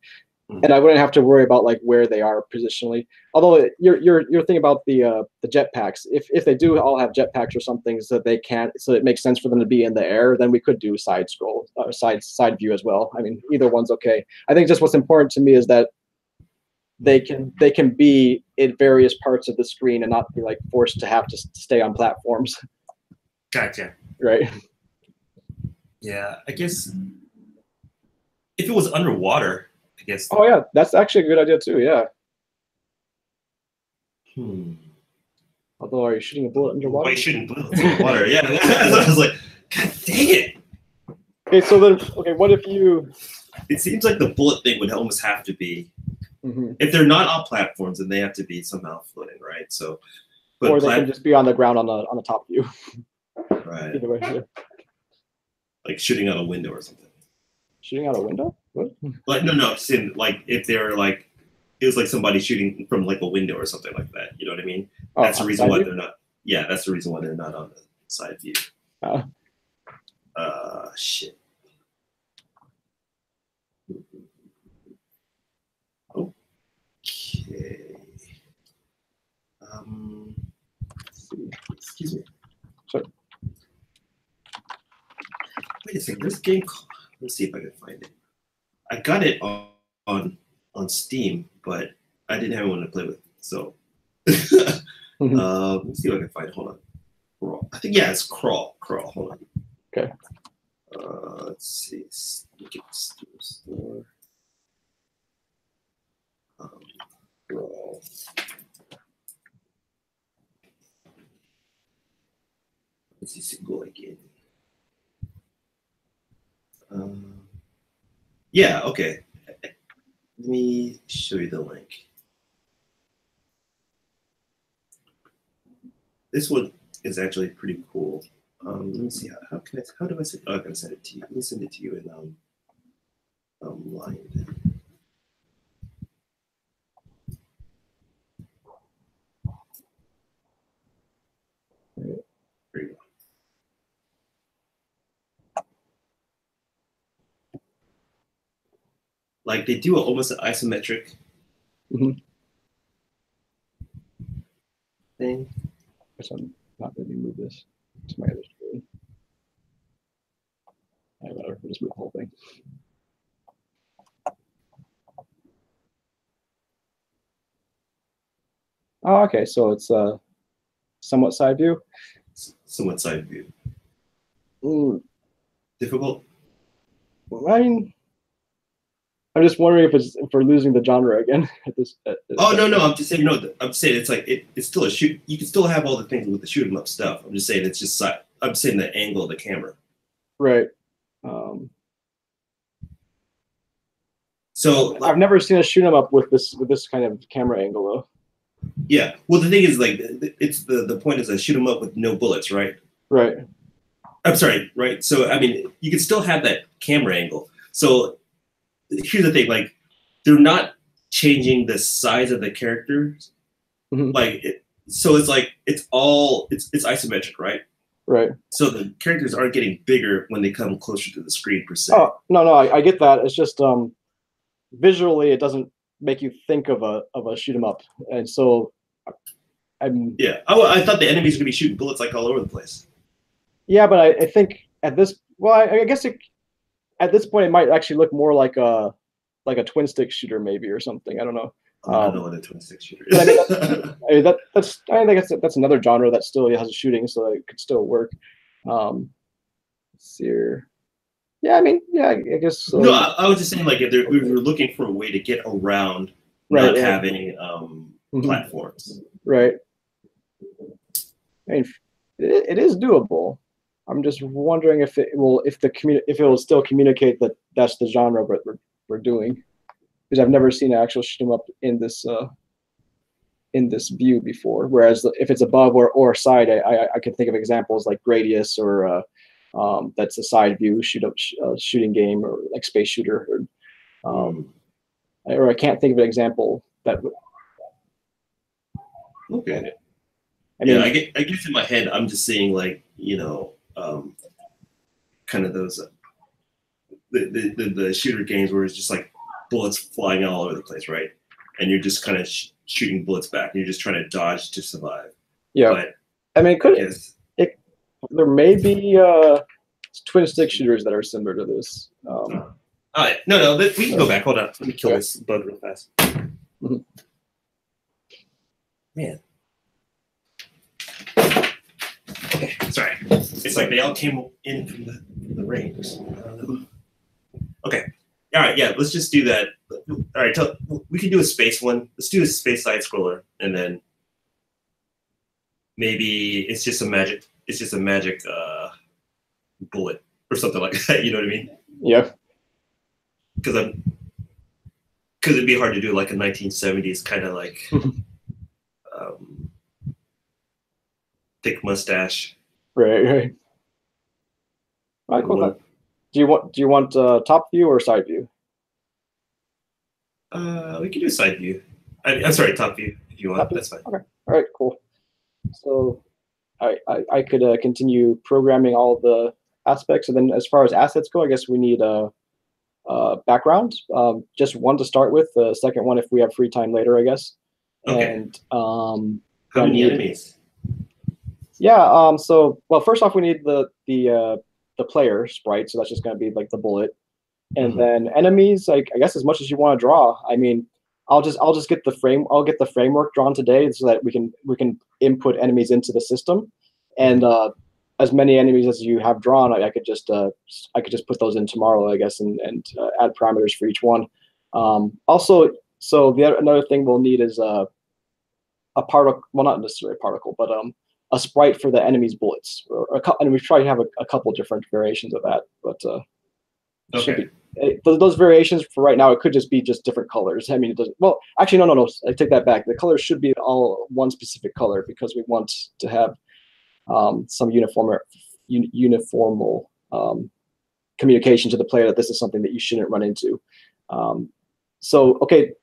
and I wouldn't have to worry about like where they are positionally. Although your thing about the jetpacks, if they do all have jetpacks or something, so they can't, so it makes sense for them to be in the air, then we could do side scroll, side view as well. I mean, either one's okay. I think just what's important to me is that they can be in various parts of the screen and not be like forced to have to stay on platforms. Gotcha. Right. Yeah, I guess if it was underwater, I guess. Oh yeah, that's actually a good idea too. Yeah. Although, are you shooting a bullet underwater? Why are you shooting bullets underwater? Yeah, I was like, God dang it. Okay, so then, what if you? It seems like the bullet thing would almost have to be, if they're not on platforms, then they have to be somehow floating, right? So, but or they can just be on the ground on the top view. Right. Either way, yeah. Like shooting out a window or something. Shooting out a window? What? Like no, like if they're like, it was like somebody shooting from like a window or something like that. You know what I mean? Oh, that's the reason why view? they're not. Yeah, that's the reason why they're not on the side view. Shit. Okay. Excuse me. Sorry. Wait a second. This game. Let's see if I can find it. I got it on Steam, but I didn't have anyone to play with. So let's see if I can find it. Hold on. Crawl. I think it's Crawl. Hold on. Okay. Let's see. Look at the Steam store. Crawl. Let's see. Single again. Yeah, okay. Let me show you the link. This one is actually pretty cool. Let me see how do I send? Oh, I can send it to you. Let me send it to you in line. There you go. Like they do almost an isometric thing. I'm not going to move this to my other screen. Whatever, we'll just move the whole thing. Oh, okay, so it's somewhat side view. Somewhat side view. Difficult. I mean, I'm just wondering if we're losing the genre again at this. Oh no, I'm just saying no. I'm saying it's like it's still a shoot. You can still have all the things with the shoot 'em up stuff. I'm just saying it's just side. I'm saying the angle of the camera. Right. So I've never seen a shoot 'em up with this kind of camera angle though. Yeah. Well, the thing is, like, it's the point is I shoot 'em up with no bullets, right? Right. I'm sorry, right? So I mean, you can still have that camera angle. So here's the thing, like, they're not changing the size of the characters. Like, so it's like it's isometric, right? Right. So the characters aren't getting bigger when they come closer to the screen per se. Oh no, I get that. It's just visually it doesn't make you think of a shoot 'em up, and so yeah. I thought the enemies were gonna be shooting bullets like all over the place. Yeah, but I think at this, well, I guess at this point it might actually look more like a twin stick shooter maybe or something. I don't know. I don't know what a twin stick shooter is. I think that's another genre that still has shooting, so it could still work. Let's see here. Yeah, I mean, yeah, I guess. So. No, I was just saying, like, if we were looking for a way to get around not having platforms. Right. I mean, it is doable. I'm just wondering if it will still communicate that that's the genre that we're doing, because I've never seen an actual shoot 'em up in this view before. Whereas if it's above or side, I can think of examples like Gradius or that's a side view shooting game, or like Space Shooter, or I can't think of an example that. Okay. I mean, I guess in my head I'm just seeing, like, kind of those the shooter games where it's just like bullets flying all over the place, right? And you're just kind of shooting bullets back. And you're just trying to dodge to survive. Yeah. But I mean, there may be twin stick shooters that are similar to this. All right. No, we can go back. Hold on. Let me kill this bug real fast. Mm-hmm. Man. Okay, sorry. It's like they all came in from the range. Okay. All right, yeah, let's just do that. All right, we can do a space one. Let's do a space side scroller, and then maybe it's just a magic bullet or something like that. You know what I mean? Yeah. Because it'd be hard to do like a 1970s kind of like thick mustache. Right. Cool. Do you want top view or side view? We can do side view. I'm sorry, top view if you want. That's fine. Okay. All right. Cool. So, I could continue programming all the aspects, and then as far as assets go, I guess we need a background. Just one to start with. The second one, if we have free time later, I guess. Okay. And how many enemies? Yeah. So, well, first off, we need the player sprite. So that's just going to be like the bullet, and then enemies. Like I guess as much as you want to draw. I mean, I'll just get the framework drawn today so that we can input enemies into the system, and as many enemies as you have drawn, I could just put those in tomorrow, I guess, and add parameters for each one. Also, so another thing we'll need is a particle. Well, not necessarily a particle, but a sprite for the enemy's bullets, and we try to have a couple different variations of that. But okay. Those variations for right now, it could just be different colors. I mean, it doesn't. Well, actually, no. I take that back. The colors should be all one specific color because we want to have some uniformal communication to the player that this is something that you shouldn't run into. So okay,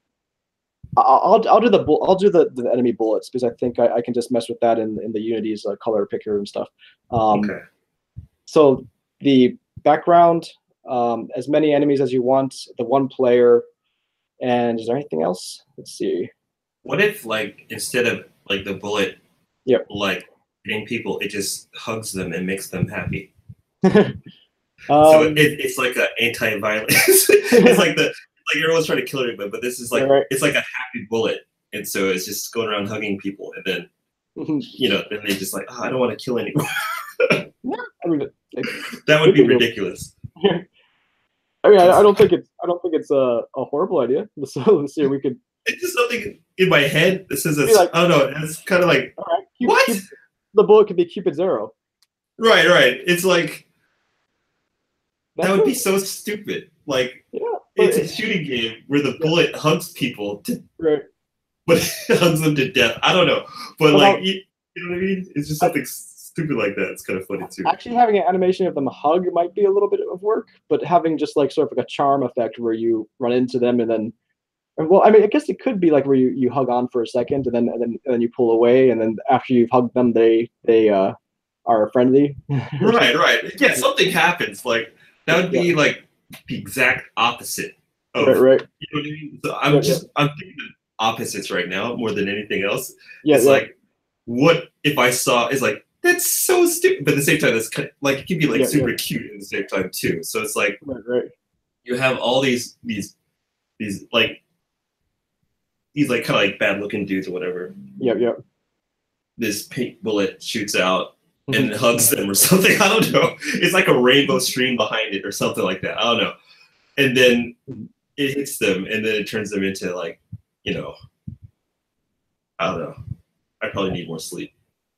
I'll do the enemy bullets because I think I can just mess with that in the Unity's color picker and stuff. Okay. So the background, as many enemies as you want, the one player, and is there anything else? Let's see. What if like instead of like the bullet, like hitting people, it just hugs them and makes them happy? So it's like an anti-violence. It's like everyone's trying to kill everybody, but this is like it's like a happy bullet, and so it's just going around hugging people, and then then they just like, I don't want to kill anyone. I mean, that would be ridiculous. I mean, I don't think it's a horrible idea. So let's see, we could. It's just something in my head that says it's, I don't know. It's kind of like what? The bullet could be Cupid's arrow. Right. It's like that would be so stupid. Like it's a shooting game where the bullet hugs people, but it hugs them to death. I don't know, but like you know what I mean? It's just something stupid like that. It's kind of funny too. Actually, having an animation of them hug might be a little bit of work, but having just like sort of like a charm effect where you run into them and then, well, I mean, I guess it could be like where you hug on for a second and then you pull away, and then after you've hugged them, they are friendly. Right. Yeah, something happens. Like that would be like the exact opposite of right. You know what I mean? So I'm thinking of opposites right now more than anything else. Yeah, it's like, what if I saw is like, that's so stupid, but at the same time, that's kind of, like it can be like super cute at the same time too. So it's like you have all these like kind of like bad looking dudes or whatever. Yep. This pink bullet shoots out and hugs them or something. I don't know. It's like a rainbow stream behind it or something like that. I don't know. And then it hits them, and then it turns them into like, I don't know. I probably need more sleep.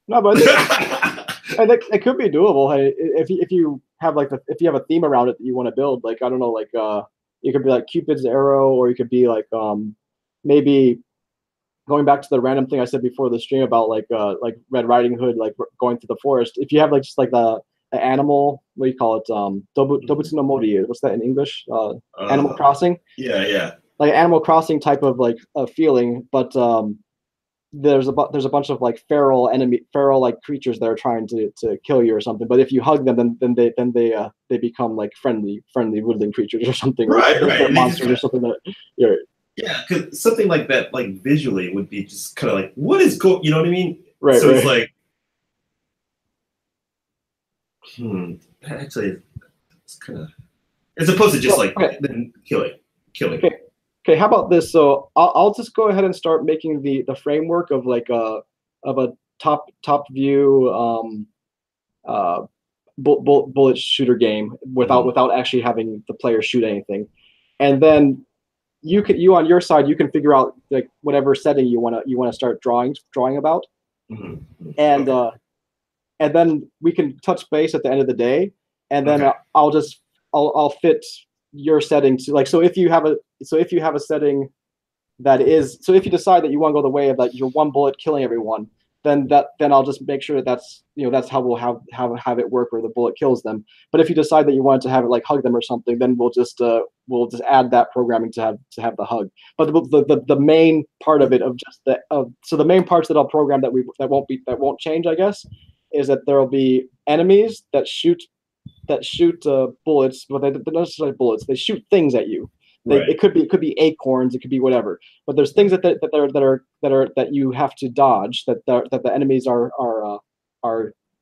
No, but I think it could be doable. Hey, if you have if you have a theme around it that you want to build, like I don't know, like you could be like Cupid's arrow, or you could be like maybe going back to the random thing I said before the stream about like Red Riding Hood, like going through the forest. If you have like just like the animal, what do you call it? Dobutsu no Mori. What's that in English? Animal Crossing. Yeah. Like Animal Crossing type of like feeling, but there's a bunch of like feral like creatures that are trying to kill you or something. But if you hug them, then they become like friendly woodland creatures or something. Right, right. Monsters or something that. Yeah. Yeah, because something like that, like visually, would be just kind of like, what is going? You know what I mean? Right. So right. it's like, actually, it's kind of, as opposed to just like then killing. Okay, how about this? So I'll just go ahead and start making the framework of like a top view bullet shooter game without actually having the player shoot anything, and then you on your side you can figure out like whatever setting you want to start drawing about, and then we can touch base at the end of the day, and then I'll fit your setting to like, so if you have a setting that is, so if you decide that you want to go the way of like your one bullet killing everyone, then I'll just make sure that's that's how we'll have it work, where the bullet kills them. But if you decide that you want to have it like hug them or something, then we'll just add that programming to have the hug. But the main part of it so the main parts that I'll program that won't change, I guess, is that there will be enemies that shoot bullets, but they're not necessarily bullets. They shoot things at you. It could be acorns, it could be whatever. But there's things that you have to dodge, that the enemies are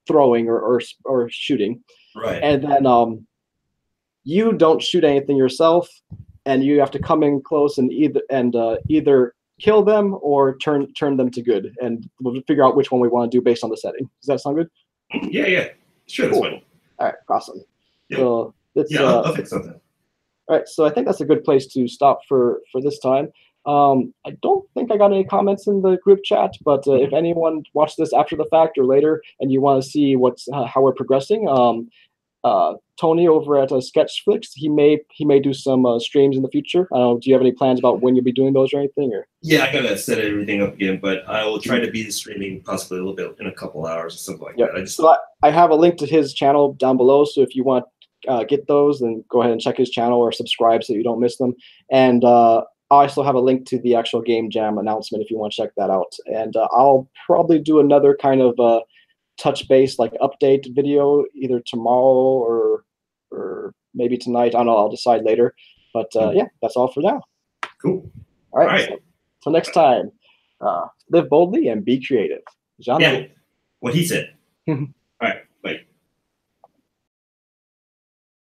throwing or shooting. Right. And then you don't shoot anything yourself, and you have to come in close and either kill them or turn them to good, and we'll figure out which one we want to do based on the setting. Does that sound good? Yeah. Sure, cool. That's fine. All right, awesome. Yep. So I'll fix something. All right, so I think that's a good place to stop for this time. I don't think I got any comments in the group chat, but if anyone watched this after the fact or later and you want to see how we're progressing, Tony over at SketchFlix, he may do some streams in the future. Do you have any plans about when you'll be doing those or anything? Or yeah, I gotta set everything up again, but I will try to be streaming possibly a little bit in a couple hours or something like that. So I have a link to his channel down below, so if you want get those, then go ahead and check his channel or subscribe so you don't miss them. And I also have a link to the actual Game Jam announcement if you want to check that out. And I'll probably do another kind of touch base like update video either tomorrow or maybe tonight. I don't know. I'll decide later. But yeah, that's all for now. Cool. All right. So, till next time, live boldly and be creative. Yeah, what he said.